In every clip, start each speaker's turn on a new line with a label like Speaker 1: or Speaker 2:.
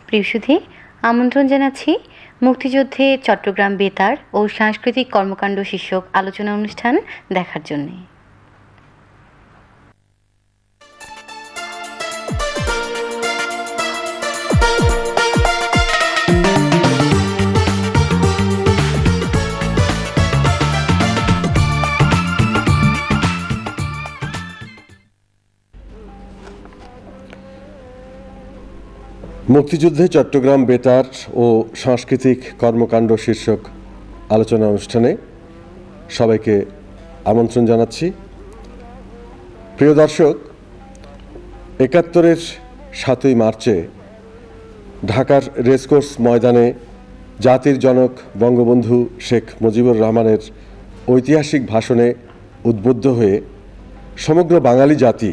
Speaker 1: প্রিয়সুধী, আমন্ত্রণ জানাচ্ছি মুক্তিযুদ্ধে চট্টগ্রাম বেতার ও সাংস্কৃতিক কর্মকাণ্ড শীর্ষক আলোচনা অনুষ্ঠান দেখার জন্যে।
Speaker 2: মুক্তিযুদ্ধে চট্টগ্রাম বেতার ও সাংস্কৃতিক কর্মকাণ্ড শীর্ষক আলোচনা অনুষ্ঠানে সবাইকে আমন্ত্রণ জানাচ্ছি। প্রিয় দর্শক, ৭১-এর ৭ই মার্চে ঢাকার রেসকোর্স ময়দানে জাতির জনক বঙ্গবন্ধু শেখ মুজিবুর রহমানের ঐতিহাসিক ভাষণে উদ্বুদ্ধ হয়ে সমগ্র বাঙালি জাতি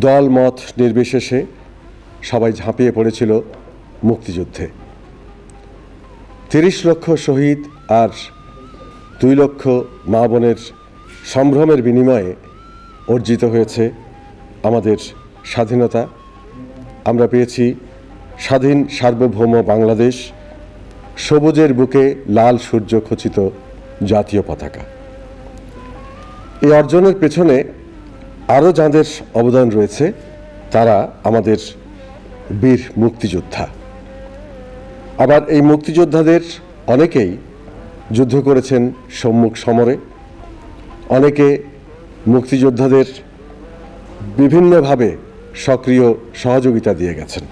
Speaker 2: দল মত নির্বিশেষে সবাই ঝাঁপিয়ে পড়েছিল মুক্তিযুদ্ধে। ৩০ লক্ষ শহীদ আর ২ লক্ষ মা বোনের সম্ভ্রমের বিনিময়ে অর্জিত হয়েছে আমাদের স্বাধীনতা। আমরা পেয়েছি স্বাধীন সার্বভৌম বাংলাদেশ, সবুজের বুকে লাল সূর্য খচিত জাতীয় পতাকা। এই অর্জনের পেছনে আরও যাঁদের অবদান রয়েছে তারা আমাদের বীর মুক্তিযোদ্ধা। আবার এই মুক্তিযোদ্ধাদের অনেকেই যুদ্ধ করেছেন সম্মুখ সমরে, অনেকে মুক্তিযোদ্ধাদের বিভিন্নভাবে সক্রিয় সহযোগিতা দিয়ে গেছেন।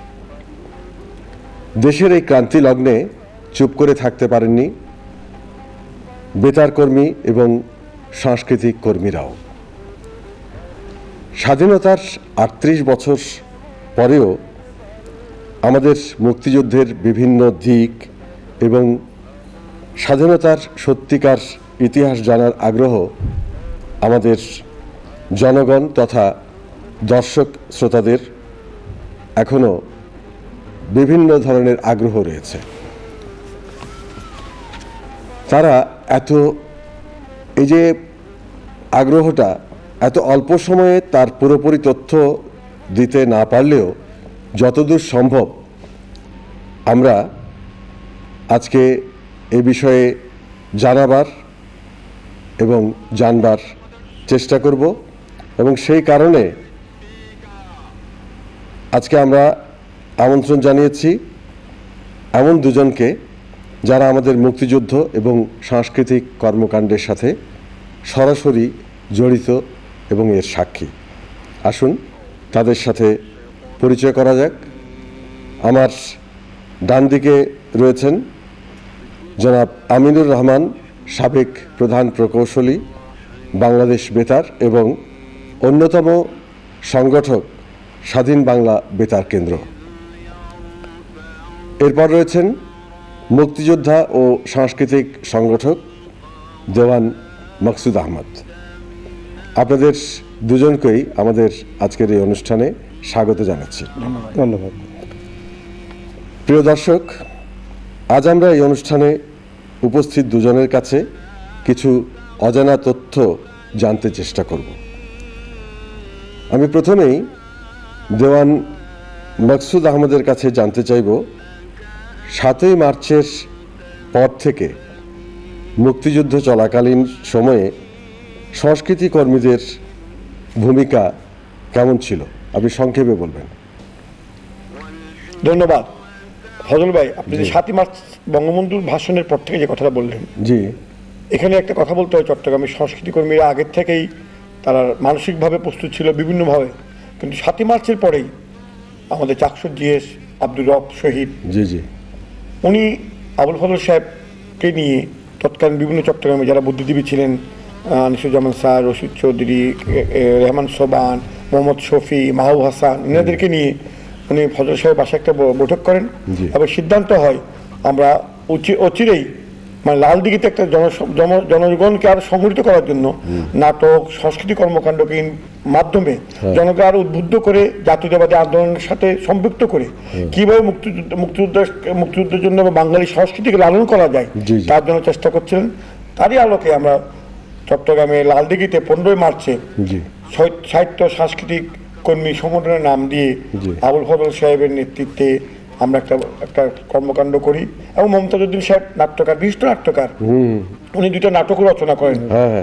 Speaker 2: দেশের এই ক্রান্তি লগ্নে চুপ করে থাকতে পারেননি বেতার কর্মী এবং সাংস্কৃতিক কর্মীরাও। স্বাধীনতার ৩৮ বছর পরেও আমাদের মুক্তিযুদ্ধের বিভিন্ন দিক এবং স্বাধীনতার সত্যিকার ইতিহাস জানার আগ্রহ আমাদের জনগণ তথা দর্শক শ্রোতাদের এখনো বিভিন্ন ধরনের আগ্রহ রয়েছে। তারা এই যে আগ্রহটা এত অল্প সময়ে তার পুরোপুরি তথ্য দিতে না পারলেও যতদূর সম্ভব আমরা আজকে এ বিষয়ে জানাবার এবং জানবার চেষ্টা করব। এবং সেই কারণে আজকে আমরা আমন্ত্রণ জানিয়েছি এমন দুজনকে যারা আমাদের মুক্তিযুদ্ধ এবং সাংস্কৃতিক কর্মকাণ্ডের সাথে সরাসরি জড়িত এবং এর সাক্ষী। আসুন তাদের সাথে পরিচয় করা যাক। আমার ডান দিকে রয়েছেন জনাব আমিনুর রহমান, সাবেক প্রধান প্রকৌশলী, বাংলাদেশ বেতার এবং অন্যতম সংগঠক স্বাধীন বাংলা বেতার কেন্দ্র। এরপর রয়েছেন মুক্তিযোদ্ধা ও সাংস্কৃতিক সংগঠক দেওয়ান মকসুদ আহমদ। আপনাদের দুজনকেই আমাদের আজকের এই অনুষ্ঠানে স্বাগত জানাচ্ছি। ধন্যবাদ। প্রিয় দর্শক, আজ আমরা এই অনুষ্ঠানে উপস্থিত দুজনের কাছে কিছু অজানা তথ্য জানতে চেষ্টা করব। আমি প্রথমেই দেওয়ান মকসুদ আহমদের কাছে জানতে চাইব ৭ই মার্চের পর থেকে মুক্তিযুদ্ধ চলাকালীন সময়ে সংস্কৃতি কর্মীদের ভূমিকা কেমন ছিল, আপনি সংক্ষেপে বলবেন।
Speaker 3: ধন্যবাদ ফজল ভাই। আপনি যে ৭ই মার্চ বঙ্গবন্ধুর ভাষণের পর থেকে যে কথাটা বললেন, জি, এখানে একটা কথা বলতে হয়, চট্টগ্রামের সংস্কৃতি কর্মীরা আগের থেকেই তারা মানসিকভাবে প্রস্তুত ছিল বিভিন্নভাবে, কিন্তু ৭ই মার্চের পরেই আমাদের চাকসুর জিএস আব্দুর রব শহীদ, জি জি, উনি আবুল ফজল সাহেবকে নিয়ে তৎকালীন বিভিন্ন চট্টগ্রামে যারা বুদ্ধিজীবী ছিলেন, আনিসুজ্জামান স্যার, রশিদ চৌধুরী, রেহমান সোবান, মোহাম্মদ শফি, মাহবুব হাসান, এনাদেরকে নিয়ে উনি ফজল সাহেব বাসায় একটা বৈঠক করেন এবং সিদ্ধান্ত হয় আমরা অচিরেই মানে লালদিঘিতে একটা জনগণকে আরো সংগঠিত করার জন্য নাটক, সংস্কৃতি কর্মকাণ্ডকে মাধ্যমে জনগণকে আরো উদ্বুদ্ধ করে জাতীয়তাবাদী আন্দোলনের সাথে সম্পৃক্ত করে কিভাবে মুক্তিযুদ্ধের জন্য বাঙালি সংস্কৃতিকে লালন করা যায় তার জন্য চেষ্টা করছিলেন। তারই আলোকে আমরা চট্টগ্রামে লালদিঘিতে 15ই মার্চে সাহিত্য সাংস্কৃতিক কর্মী সংগঠনের নাম দিয়ে আবুল ফজল সাহেবের নেতৃত্বে আমরা একটা একটা কর্মকাণ্ড করি। এবং মমতাজউদ্দিন সাহেব নাট্যকার, বিশিষ্ট নাট্যকার, উনি দুটো নাটক রচনা করেন,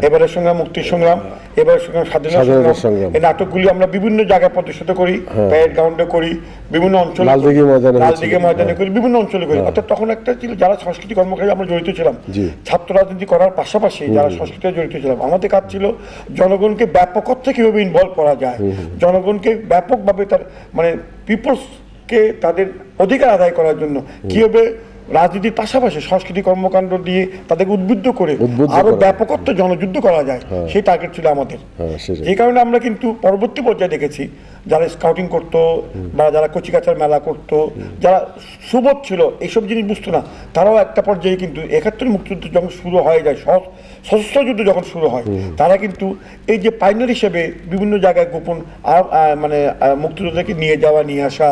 Speaker 3: এবারের সংগ্রাম, মুক্তির সংগ্রাম, এবারের সংগ্রাম, স্বাধীনতা সংগ্রাম। এই নাটকগুলি আমরা বিভিন্ন জায়গায় প্রদর্শিত করি, প্যারেড গ্রাউন্ডে করি, বিভিন্ন অঞ্চলে, লালদিঘি ময়দানে করি, বিভিন্ন অঞ্চলে করি। অর্থাৎ তখন একটা ছিল যারা সাংস্কৃতিক কর্মকাণ্ডে আমরা জড়িত ছিলাম, ছাত্র রাজনীতি করার পাশাপাশি যারা সংস্কৃতিতে জড়িত ছিলাম, আমাদের কাজ ছিল জনগণকে ব্যাপক অর্থে কিভাবে ইনভলভ করা যায়, জনগণকে ব্যাপকভাবে তার মানে পিপলসকে তাদের অধিকার আদায় করার জন্য কিভাবে রাজনীতির পাশাপাশি সাংস্কৃতিক কর্মকাণ্ড দিয়ে তাদেরকে উদ্বুদ্ধ করে আরো ব্যাপকত্ব জনযুদ্ধ করা যায়, সেই টার্গেট ছিল আমাদের। এই কারণে আমরা কিন্তু পরবর্তী পর্যায়ে দেখেছি যারা স্কাউটিং করতো বা যারা কচিকাচার মেলা করতো, যারা সুবোধ ছিল, এইসব জিনিস বুঝতো না, তারাও একটা পর্যায়ে কিন্তু ৭১ মুক্তিযুদ্ধ যখন শুরু হয়ে যায়, সশস্ত্র যুদ্ধ যখন শুরু হয়, তারা কিন্তু এই যে পাইনার হিসেবে বিভিন্ন জায়গায় গোপন মানে মুক্তিযোদ্ধাকে নিয়ে যাওয়া, নিয়ে আসা,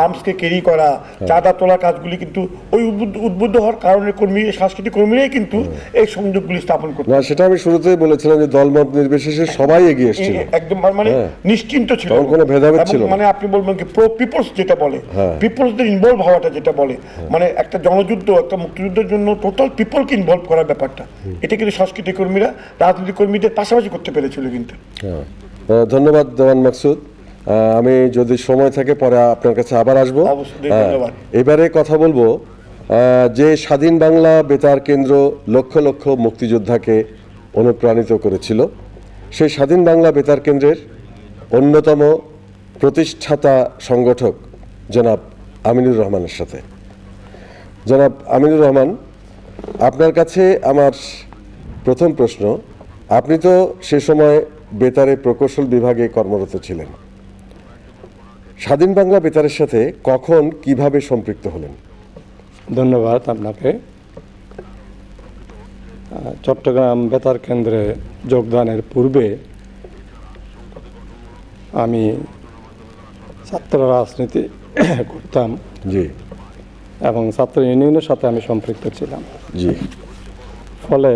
Speaker 3: আর্মসকে ক্যারি করা, চাঁদা তোলা কাজগুলি কিন্তু ওই উদ্বুদ্ধ হওয়ার কারণে কর্মী, সাংস্কৃতিক কর্মীরাই কিন্তু এই সংযোগগুলি স্থাপন করতো।
Speaker 2: সেটা আমি শুরুতেই বলেছিলাম যে দলমত নির্বিশেষে সবাই এগিয়ে এসেছিল,
Speaker 3: একদম মানে নিশ্চিন্ত ছিল,
Speaker 2: কোনো ভেদাভেদ ছিল না।
Speaker 3: মানে আপনি বলবেন কি প্রো পিপলস যেটা বলে, পিপলসদের ইনভলভ হওয়াটা যেটা বলে, মানে একটা জনযুদ্ধ, একটা মুক্তিযুদ্ধের জন্য টোটাল পিপলকে ইনভলভ করার ব্যাপারটা, এটা কিন্তু সাংস্কৃতিক কর্মীরা রাজনৈতিক কর্মীদের পাশাপাশি করতে পেরেছিল কিন্তু।
Speaker 2: ধন্যবাদ দেওয়ান মাকসুদ। আমি যদি সময় থাকে পরে আপনার কাছে আবার আসবো। এবারে কথা বলবো যে স্বাধীন বাংলা বেতার কেন্দ্র লক্ষ লক্ষ মুক্তিযোদ্ধাকে অনুপ্রাণিত করেছিল, সেই স্বাধীন বাংলা বেতার কেন্দ্রের অন্যতম প্রতিষ্ঠাতা সংগঠক জনাব আমিনুর রহমানের সাথে। জনাব আমিনুর রহমান, আপনার কাছে আমার প্রথম প্রশ্ন, আপনি তো সে সময় বেতারে প্রকৌশল বিভাগে কর্মরত ছিলেন, স্বাধীন বাংলা বেতারের সাথে কখন কিভাবে সম্পৃক্ত হলেন?
Speaker 4: ধন্যবাদ আপনাকে। চট্টগ্রাম বেতার কেন্দ্রে যোগদানের পূর্বে আমি ছাত্র রাজনীতি করতাম,
Speaker 2: জি,
Speaker 4: এবং ছাত্র ইউনিয়নের সাথে আমি সম্পৃক্ত ছিলাম,
Speaker 2: জি।
Speaker 4: ফলে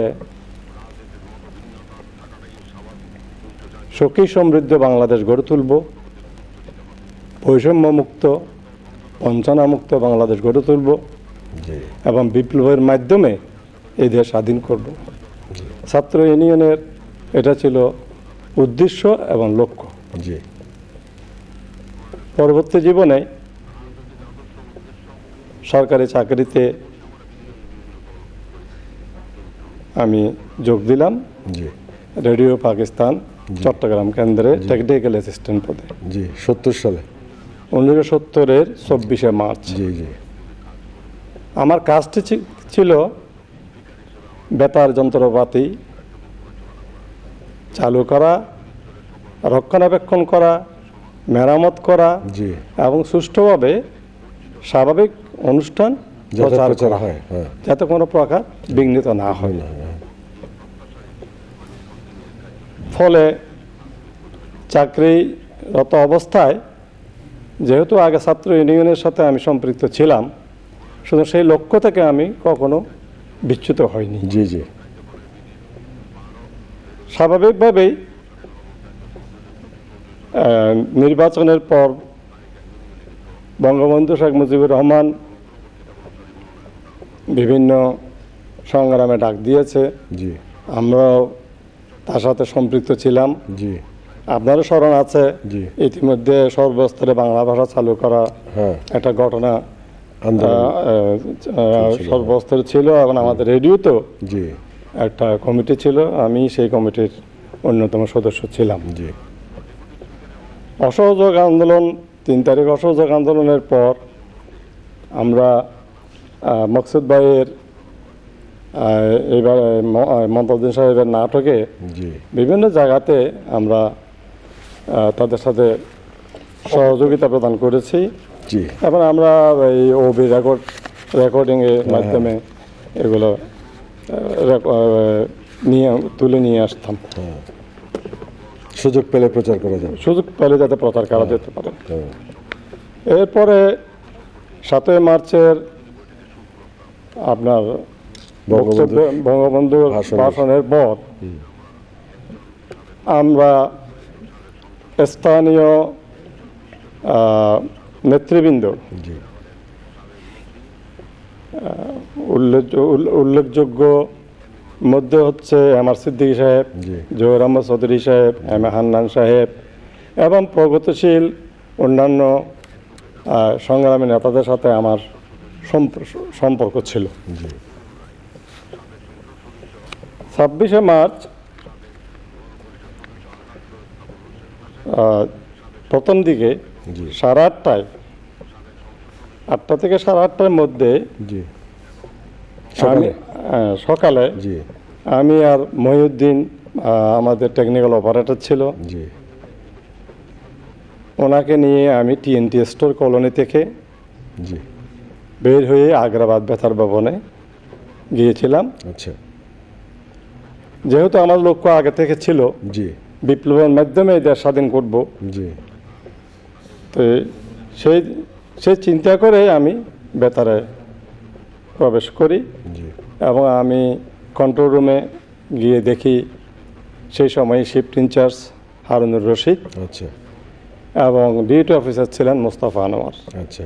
Speaker 4: সুখী সমৃদ্ধ বাংলাদেশ গড়ে তুলব, বৈষম্যমুক্ত, বঞ্চনামুক্ত বাংলাদেশ গড়ে তুলব এবং বিপ্লবের মাধ্যমে এই দেশ স্বাধীন করব। ছাত্র ইউনিয়নের এটা ছিল উদ্দেশ্য এবং লক্ষ্য। পরবর্তী জীবনে সরকারি চাকরিতে আমি যোগ দিলাম রেডিও পাকিস্তান চট্টগ্রাম কেন্দ্রে টেকনিক্যাল অ্যাসিস্ট্যান্ট পদে।
Speaker 2: 70 সালে,
Speaker 4: 1970-এর 24শে মার্চ। আমার কাজটি ছিল বেতার যন্ত্রপাতি চালু করা, রক্ষণাবেক্ষণ করা, মেরামত করা এবং সুষ্ঠুভাবে স্বাভাবিক অনুষ্ঠান প্রচার করা হয়, যাতে কোনো প্রকার বিঘ্নিত না হয়। ফলে চাকরিরত অবস্থায় যেহেতু আগে ছাত্র ইউনিয়নের সাথে আমি সম্পৃক্ত ছিলাম, শুধু সেই লক্ষ্য থেকে আমি কখনো বিচ্যুত হইনি। স্বাভাবিকভাবেই নির্বাচনের পর বঙ্গবন্ধু শেখ মুজিবুর রহমান বিভিন্ন সংগ্রামে ডাক দিয়েছে, আমরাও তার সাথে সম্পৃক্ত ছিলাম। আপনারও স্মরণ আছে, ইতিমধ্যে সর্বস্তরে বাংলা ভাষা চালু করা একটা ঘটনা সর্বস্তরে ছিল, এবং আমাদের রেডিওতেও একটা কমিটি ছিল, আমি সেই কমিটির অন্যতম সদস্য ছিলাম। অসহযোগ আন্দোলন, 3 তারিখ অসহযোগ আন্দোলনের পর আমরা মকসুদ ভাইয়ের এবার মমতাজউদ্দিন সাহেবের নাটকে বিভিন্ন জায়গাতে আমরা তাদের সাথে সহযোগিতা প্রদান করেছি, এবং আমরা এই ওবি রেকর্ডিংয়ের মাধ্যমে এগুলো তুলে নিয়ে আসতাম,
Speaker 2: সুযোগ পেলে প্রচার করা যাবে,
Speaker 4: সুযোগ পেলে যাতে প্রচার করা যেতে পারে। এরপরে 7ই মার্চের আপনার বঙ্গবন্ধুর ভাষণের পর আমরা স্থানীয় নেতৃবৃন্দ উল্লেখযোগ্য মধ্যে হচ্ছে এমআর সিদ্দিকী সাহেব, জহির আহমদ চৌধুরী সাহেব, এম এ হান্নান সাহেব এবং প্রগতিশীল অন্যান্য সংগ্রামী নেতাদের সাথে আমার সম্পর্ক ছিল। 26শে মার্চ প্রথম দিকে 8:30 8টা থেকে 8:30টার মধ্যে সকালে আমি আর মহিউদ্দিন আমাদের টেকনিক্যাল অপারেটর ছিল, ওনাকে নিয়ে আমি টিএনটি স্টোর কলোনি থেকে বের হয়ে আগ্রাবাদ বেতার ভবনে গিয়েছিলাম। আচ্ছা, যেহেতু আমার লক্ষ্য আগে থেকে ছিল বিপ্লবের মাধ্যমে দেশ স্বাধীন করব, তো সেই চিন্তা করে আমি বেতারে প্রবেশ করি এবং আমি কন্ট্রোল রুমে গিয়ে দেখি সেই সময় শিফট ইনচার্জ হারুনুর রশিদ এবং ডিউটি অফিসার ছিলেন মোস্তফা আনোয়ার। আচ্ছা,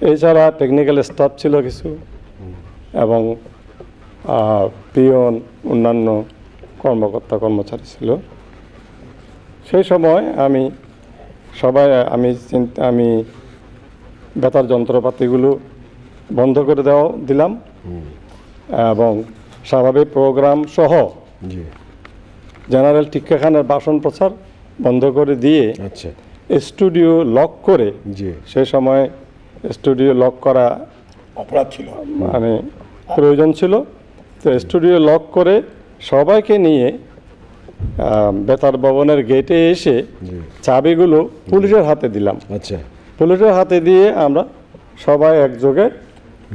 Speaker 4: এছাড়া টেকনিক্যাল স্টাফ ছিল কিছু এবং পিয়ন অন্যান্য কর্মচারী ছিল। সেই সময় আমি বেতার যন্ত্রপাতিগুলো বন্ধ করে দিলাম এবং স্বাভাবিক প্রোগ্রাম সহ জেনারেল টিক্কা খানের ভাষণ প্রচার বন্ধ করে দিয়ে স্টুডিও লক করে, সেই সময় স্টুডিও লক করা
Speaker 3: অপরাধ ছিল,
Speaker 4: মানে প্রয়োজন ছিল, তো স্টুডিও লক করে সবাইকে নিয়ে বেতার ভবনের গেটে এসে চাবিগুলো পুলিশের হাতে দিলাম। আচ্ছা, পুলিশের হাতে দিয়ে আমরা সবাই একযোগে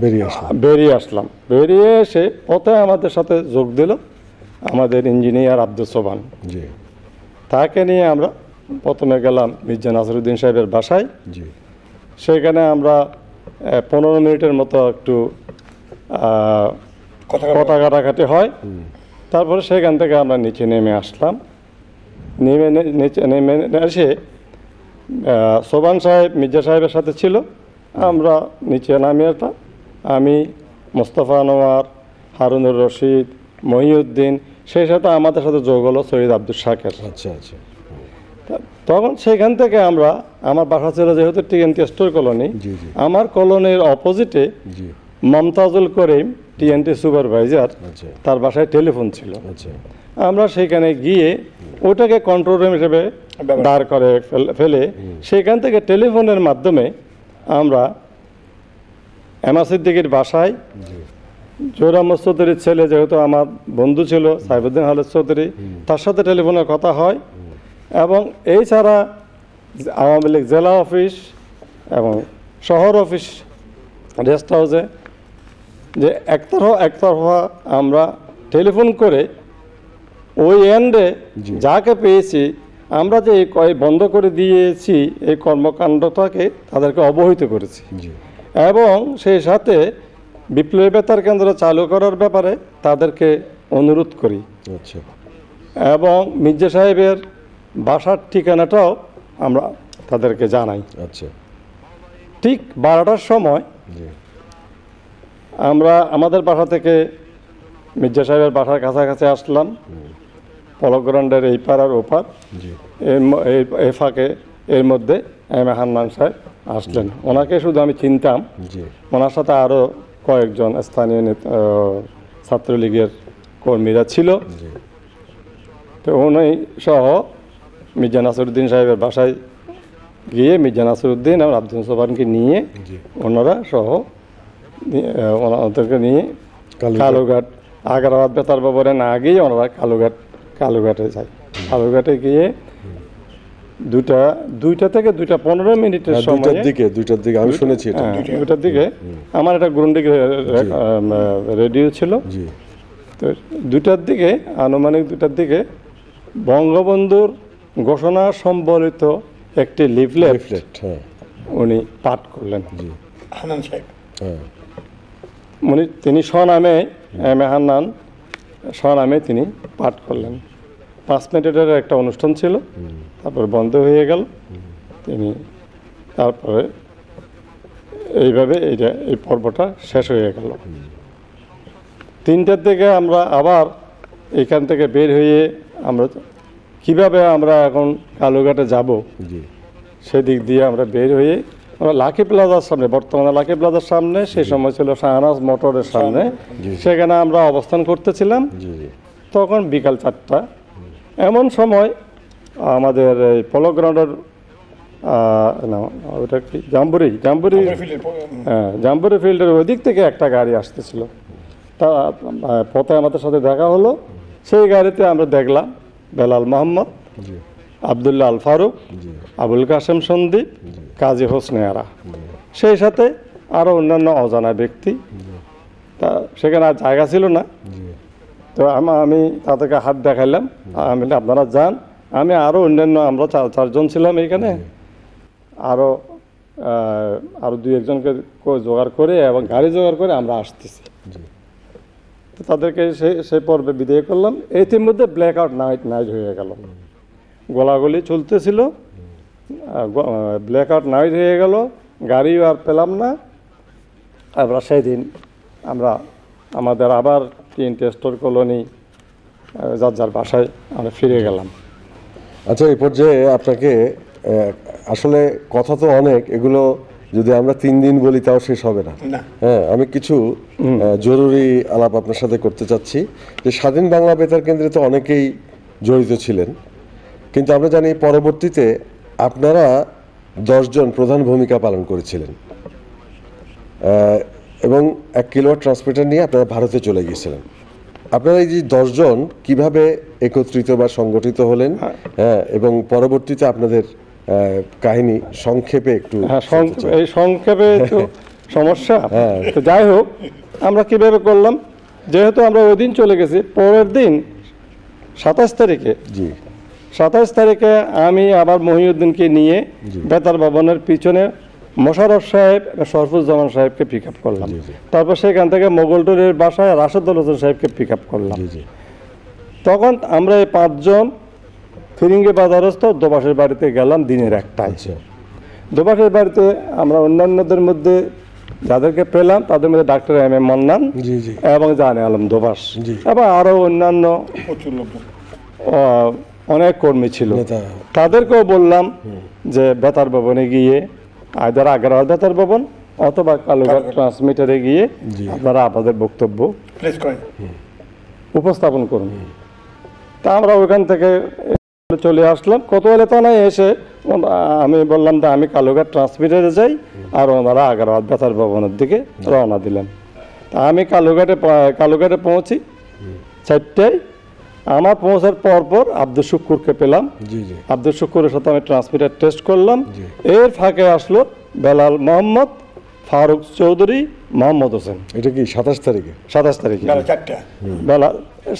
Speaker 4: বেরিয়ে আসলাম। বেরিয়ে এসে পথে আমাদের সাথে যোগ দিল আমাদের ইঞ্জিনিয়ার আব্দুল সোবান। তাকে নিয়ে আমরা প্রথমে গেলাম মির্জা নাসিরউদ্দিন সাহেবের বাসায়। সেখানে আমরা 15 মিনিটের মতো একটু কথা কাটাকাটি হয়। তারপরে সেখান থেকে আমরা নিচে নেমে আসলাম। নেমে এসে সোবান সাহেব মির্জা সাহেবের সাথে ছিল, আমরা নিচে নামিয়ে আসলাম। আমি, মোস্তফা আনোয়ার, হারুনুর রশিদ, মহিউদ্দিন, সেই সাথে আমাদের সাথে যোগ হলো সৈয়দ আব্দুল শাকের। আচ্ছা আচ্ছা, তখন সেখান থেকে আমার বাসা ছিল যেহেতু টিএনটি স্টোর কলোনি, আমার কলোনির অপোজিটে মমতাজুল করিম টিএনটি সুপারভাইজার, তার বাসায় টেলিফোন ছিল। আমরা সেখানে গিয়ে ওটাকে কন্ট্রোল রুম হিসেবে দাঁড় করে ফেলে সেখান থেকে টেলিফোনের মাধ্যমে আমরা এমআর সিদ্দিকীর বাসায়, জহির আহমদ চৌধুরীর ছেলে যেহেতু আমার বন্ধু ছিল সাইফুদ্দিন খালেদ চৌধুরী, তার সাথে টেলিফোনে কথা হয় এবং এছাড়া আওয়ামী লীগ জেলা অফিস এবং শহর অফিস রেস্ট হাউসে যে একতরফা আমরা টেলিফোন করে ওই এন্ডে যাকে পেয়েছি আমরা যে বন্ধ করে দিয়েছি এই কর্মকাণ্ডটাকে তাদেরকে অবহিত করেছি এবং সেই সাথে বিপ্লবী বেতার কেন্দ্র চালু করার ব্যাপারে তাদেরকে অনুরোধ করি। আচ্ছা, এবং মির্জা সাহেবের বাসার ঠিকানাটাও আমরা তাদেরকে জানাই। আচ্ছা, ঠিক 12টার সময় আমরা আমাদের বাসা থেকে মির্জা সাহেবের বাসার কাছাকাছি আসলাম, পলক গ্রাউন্ডের এই পার আর ওপার। এই ফাঁকে এর মধ্যে এম এ হান্নান সাহেব আসলেন। ওনাকে শুধু আমি চিনতাম, ওনার সাথে আরও কয়েকজন স্থানীয় ছাত্রলীগের কর্মীরা ছিল। তো উনি সহ মির্জা নাসিরউদ্দিন সাহেবের বাসায় গিয়ে মির্জা নাসিরউদ্দিন আর আব্দুল সোবানকে নিয়ে ওনারা সহ ওনাদেরকে নিয়ে কালুঘাট, আগ্রাবাদ বেতার ভবনে না গিয়ে ওনারা কালুঘাটে যায়। কালুঘাটে গিয়ে দুইটা থেকে 2:15 মিনিটের সময়, দুইটার দিকে আমি শুনেছি, 2টার দিকে আমার একটা গ্রুন্ডিক রেডিও ছিল। তো 2টার দিকে, আনুমানিক 2টার দিকে বঙ্গবন্ধুর ঘোষণা সম্বলিত একটি লিফলেট উনি পাঠ করলেন। তিনি স্বনামে এম এ হান্নান স্বনামে তিনি পাঠ করলেন। 5 মিনিটের একটা অনুষ্ঠান ছিল, তারপর বন্ধ হয়ে গেল। তিনি তারপরে এইভাবে এই পর্বটা শেষ হয়ে গেল। 3টার দিকে আমরা আবার এখান থেকে বের হয়ে আমরা কিভাবে আমরা এখন কালুঘাটে যাব, সেদিক দিয়ে আমরা বের হয়ে আমরা লাকি প্লাজার সামনে, বর্তমানে লাকি প্লাজার সামনে, সেই সময় ছিল শাহনাজ মোটরের সামনে, সেখানে আমরা অবস্থান করতেছিলাম। তখন বিকাল 4টা। এমন সময় আমাদের এই পলো গ্রাউন্ডের ওটা কি জাম্বুরি ফিল্ডের ওই দিক থেকে একটা গাড়ি আসতেছিল। তা পথে আমাদের সাথে দেখা হলো। সেই গাড়িতে আমরা দেখলাম বেলাল মোহাম্মদ, আবদুল্লাহ আল ফারুক, আবুল কাসেম সন্দীপ, কাজী হোসনে আরা, সেই সাথে আরও অন্যান্য অজানা ব্যক্তি। তা সেখানে আর জায়গা ছিল না, তো আমি তাদেরকে হাত দেখাইলাম, আমি আপনারা যান, আমি আরও অন্যান্য আমরা 4জন ছিলাম এইখানে, আরও 2-1জনকে জোগাড় করে এবং গাড়ি জোগাড় করে আমরা আসতেছি। তো তাদেরকে সেই পর্বে বিদায় করলাম। ইতিমধ্যে ব্ল্যাক আউট নাইট হয়ে গেল, গোলাগুলি চলতেছিল, ব্ল্যাক আউট নাইট হয়ে গেল, গাড়িও আর পেলাম না। আমরা সেই দিন আমাদের আবার 3টে স্টোর কলোনি যার বাসায় আমরা ফিরে গেলাম।
Speaker 2: আচ্ছা, এই পর্যায়ে আপনাকে আসলে কথা তো অনেক, এগুলো যদি আমরা 3 দিন বলি তাও শেষ হবে না। হ্যাঁ, আমি কিছু জরুরি আলাপ আপনার সাথে করতে চাচ্ছি। যে স্বাধীন বাংলা বেতার কেন্দ্রে তো অনেকেই জড়িত ছিলেন, কিন্তু আমরা জানি পরবর্তীতে আপনারা 10 জন প্রধান ভূমিকা পালন করেছিলেন এবং 1 কিলোওয়াট ট্রান্সমিটার নিয়ে আপনারা ভারতে চলে গিয়েছিলেন। আপনারা এই যে 10 জন কিভাবে একত্রিত বা সংগঠিত হলেন, হ্যাঁ, এবং পরবর্তীতে আপনাদের কাহিনী সংক্ষেপে একটু।
Speaker 4: এই সংক্ষেপে তো সমস্যা, তো যাই হোক, আমরা কিভাবে করলাম, যেহেতু আমরা ওই দিন চলে গেছি, পরের দিন 27 তারিখে আমি আবার মহিউদ্দিনকে নিয়ে বেতার ভবনের পিছনে মোশাররফ সাহেব, শরফুজ্জামান সাহেবকে পিক আপ করলাম। তারপর সেখান থেকে মোগলটুরের বাসায় রাশেদুল হোসেন সাহেবকে পিক আপ করলাম। তখন আমরা এই 5 জন ফিরিঙ্গি বাজারস্থ দোবাসের বাড়িতে গেলাম দিনের 1টায়। দোবাসের বাড়িতে আমরা অন্যান্যদের মধ্যে যাদেরকে পেলাম তাদের মধ্যে ডাক্তার M.M. মান্নান এবং জানে আলম দোবাস এবং আরও অন্যান্য অনেক কর্মী ছিল। তাদেরকেও বললাম যে বেতার ভবনে গিয়ে আইদার আগ্রাবাদ বেতার ভবন অথবা কালুঘাট ট্রান্সমিটারে গিয়ে আপনারা আপনাদের বক্তব্য উপস্থাপন করুন। তা আমরা ওইখান থেকে চলে আসলাম। কোতোয়ালি থানায় এসে আমি বললাম যে আমি কালুঘাট ট্রান্সমিটারে যাই, আর ওনারা আগ্রাবাদ বেতার ভবনের দিকে রওনা দিলেন। তা আমি কালুঘাটে পৌঁছি 4টায়। আমার পৌঁছার পর আব্দুল শুক্কুরকে পেলাম। আব্দুল শুক্কুরের সাথে আমি ট্রান্সমিটার টেস্ট করলাম। এর ফাঁকে আসলো বেলাল মোহাম্মদ, ফারুক চৌধুরী, মোহাম্মদ হোসেন।
Speaker 2: এটা কি 27 তারিখে?
Speaker 4: 27 তারিখে বেলা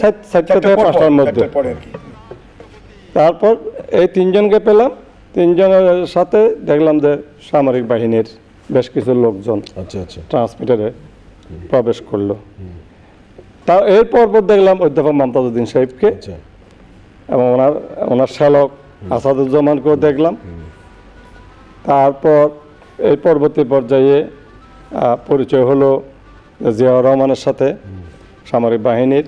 Speaker 4: 4টা থেকে 5টার মধ্যে। তারপর এই 3জনকে পেলাম। 3জনের সাথে দেখলাম যে সামরিক বাহিনীর বেশ কিছু লোকজন ট্রান্সমিটারে প্রবেশ করলো। তা এরপর দেখলাম অধ্যাপক মমতাজউদ্দিন সাহেবকে এবং ওনার শ্যালক আসাদুজ্জামানকেও দেখলাম। তারপর এই পরবর্তী পর্যায়ে পরিচয় হলো জিয়াউর রহমানের সাথে, সামরিক বাহিনীর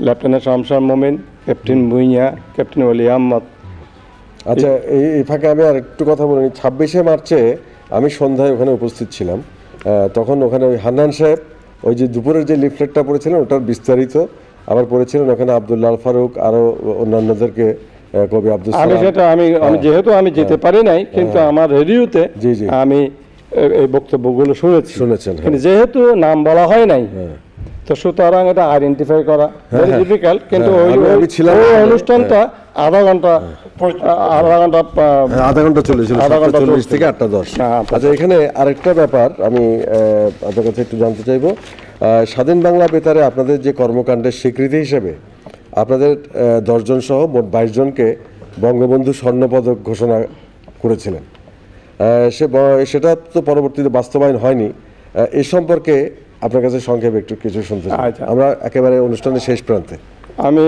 Speaker 4: লেফটেন্যান্ট শামসার মোমিন, ক্যাপ্টেন ভুঁইয়া, ক্যাপ্টেন ওলি আহমদ।
Speaker 2: আচ্ছা, এই ফাঁকে আমি আর একটু কথা বলিনি। 26শে মার্চে আমি সন্ধ্যায় ওখানে উপস্থিত ছিলাম। তখন ওখানে ওই হান্নান সাহেব ওই যে দুপুরের যে লিফলেটটা পড়েছিলেন ওটার বিস্তারিত আবার পড়েছিলেন। ওখানে আবদুল্লাহ আল ফারুক আরো অন্যান্যদের কবি আব্দুল
Speaker 4: আমি যেহেতু আমি যেতে পারি নাই, কিন্তু আমার রেডিওতে আমি এই বক্তব্যগুলো শুনেছেন। কিন্তু যেহেতু নাম বলা হয় নাই, তো সুতরাং এটা আইডেন্টিফাই করা ভেরি ডিফিকাল্ট। কিন্তু ওই অনুষ্ঠানটা আধা ঘন্টা চলেছিল, 7:40 থেকে 8:10।
Speaker 2: আচ্ছা, এখানে আরেকটা ব্যাপার আমি আপনার কাছে একটু জানতে চাইবো। স্বাধীন বাংলা বেতারে আপনাদের যে কর্মকাণ্ডের স্বীকৃতি হিসেবে আপনাদের 10 জন সহ মোট 22 জনকে বঙ্গবন্ধু স্বর্ণপদক ঘোষণা করেছিলেন। সেটা তো পরবর্তীতে বাস্তবায়ন হয়নি। এ সম্পর্কে আপনার কাছে সংক্ষেপে একটু কিছু শুনতে চাই। আমরা একেবারে অনুষ্ঠানের শেষ প্রান্তে।
Speaker 4: আমি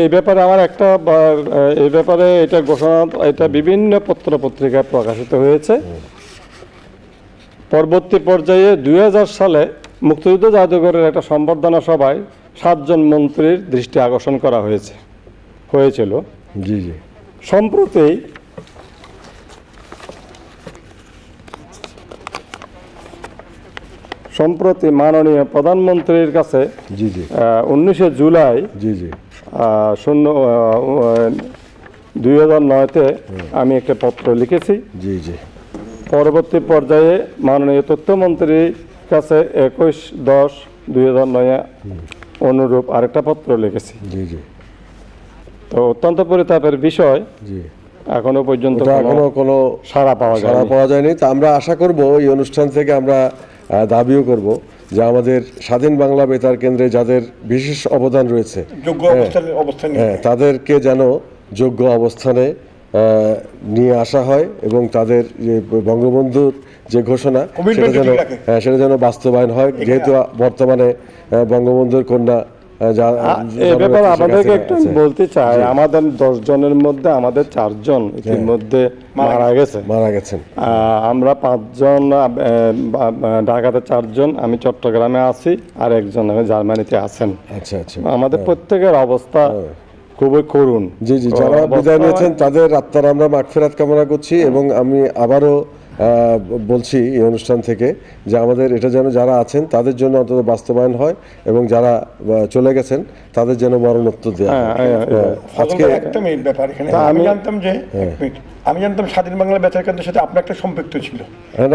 Speaker 4: এই ব্যাপারে আমার এই ব্যাপারে এটা ঘোষণা, এটা বিভিন্ন পত্র পত্রিকায় প্রকাশিত হয়েছে। পরবর্তী পর্যায়ে 2000 সালে মুক্তিযুদ্ধ জাদুঘরের একটা সম্বর্ধনা সভায় 7 জন মন্ত্রীর দৃষ্টি আকর্ষণ করা হয়েছিল।
Speaker 2: জি জি।
Speaker 4: সম্প্রতি মাননীয় প্রধানমন্ত্রীর কাছে 19 জুলাই 2009-তে আমি একটা পত্র লিখেছি।
Speaker 2: জি জি।
Speaker 4: পরবর্তী পর্যায়ে মাননীয় তথ্যমন্ত্রীর কাছে 21/10/2009 অনুরূপ আরেকটা পত্র লিখেছি।
Speaker 2: জি জি।
Speaker 4: তো অত্যন্ত পরিতাপের বিষয়, এখনো পর্যন্ত
Speaker 2: কোনো সাড়া পাওয়া যায়নি। তা আমরা আশা করব এই অনুষ্ঠান থেকে আমরা দাবিও করব যে আমাদের স্বাধীন বাংলা বেতার কেন্দ্রে যাদের বিশেষ অবদান রয়েছে তাদেরকে যেন যোগ্য অবস্থানে নিয়ে আসা হয় এবং তাদের যে বঙ্গবন্ধুর যে ঘোষণা সেটা যেন বাস্তবায়ন হয়, যেহেতু বর্তমানে বঙ্গবন্ধুর কন্যা।
Speaker 4: এই ব্যাপারে আপনাদেরকে একটু বলতে চাই, আমাদের 10 জনের মধ্যে আমাদের 4 জন ইতিমধ্যে মারা গেছেন। আমরা 5 জন ঢাকাতে, 4 জন, আমি চট্টগ্রামে আছি, আর একজন জার্মানিতে আছেন।
Speaker 2: আচ্ছা আচ্ছা।
Speaker 4: আমাদের প্রত্যেকের অবস্থা খুবই করুণ।
Speaker 2: জি জি। যারা বিদায় নিয়েছেন তাদের আত্মার আমরা মাগফিরাত কামনা করছি এবং আমি আবারও বলছি এই অনুষ্ঠান থেকে যে আমাদের এটা যেন যারা আছেন তাদের জন্য অন্তত বাস্তবায়ন হয় এবং যারা চলে গেছেন তাদের যেন মরণোত্তর দেওয়া হয়।
Speaker 3: আজকে একটা মিনিট ব্যাপার, এখানে আমি জানতাম স্বাধীন বাংলা বেতার কেন্দ্রের সাথে আপনার একটা সম্পৃক্ত ছিল।
Speaker 2: হ্যাঁ,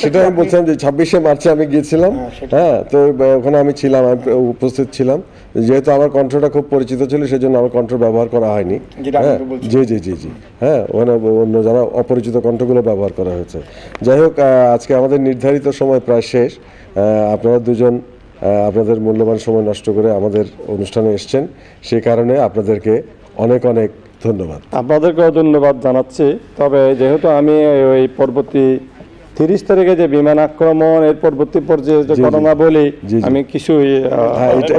Speaker 2: সেটাই আমি বলছিলাম যে 26শে মার্চে আমি গিয়েছিলাম। হ্যাঁ, তো ওখানে আমি ছিলাম, আমি উপস্থিত ছিলাম। যেহেতু আমার কণ্ঠটা খুব পরিচিত ছিল সেজন্য আমার কণ্ঠ ব্যবহার করা হয়নি। জি জি জি জি। হ্যাঁ, ওখানে অন্য যারা অপরিচিত কণ্ঠগুলো ব্যবহার করা হয়েছে। যাই হোক, আজকে আমাদের নির্ধারিত সময় প্রায় শেষ। আপনারা দুজন আপনাদের মূল্যবান সময় নষ্ট করে আমাদের অনুষ্ঠানে এসছেন, সেই কারণে আপনাদেরকে অনেক অনেক ধন্যবাদ।
Speaker 4: আপনাদেরকেও ধন্যবাদ জানাচ্ছি। তবে যেহেতু আমি ওই পরবর্তী 30 তারিখে যে বিমান আক্রমণ, এর পরবর্তী পর্যায়ে যে ঘটনা বলি, আমি কিছুই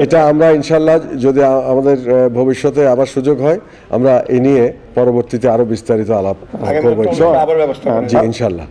Speaker 2: এটা আমরা ইনশাল্লাহ যদি আমাদের ভবিষ্যতে আবার সুযোগ হয় আমরা এ নিয়ে পরবর্তীতে আরো বিস্তারিত আলাপ করবো। জি ইনশাল্লাহ।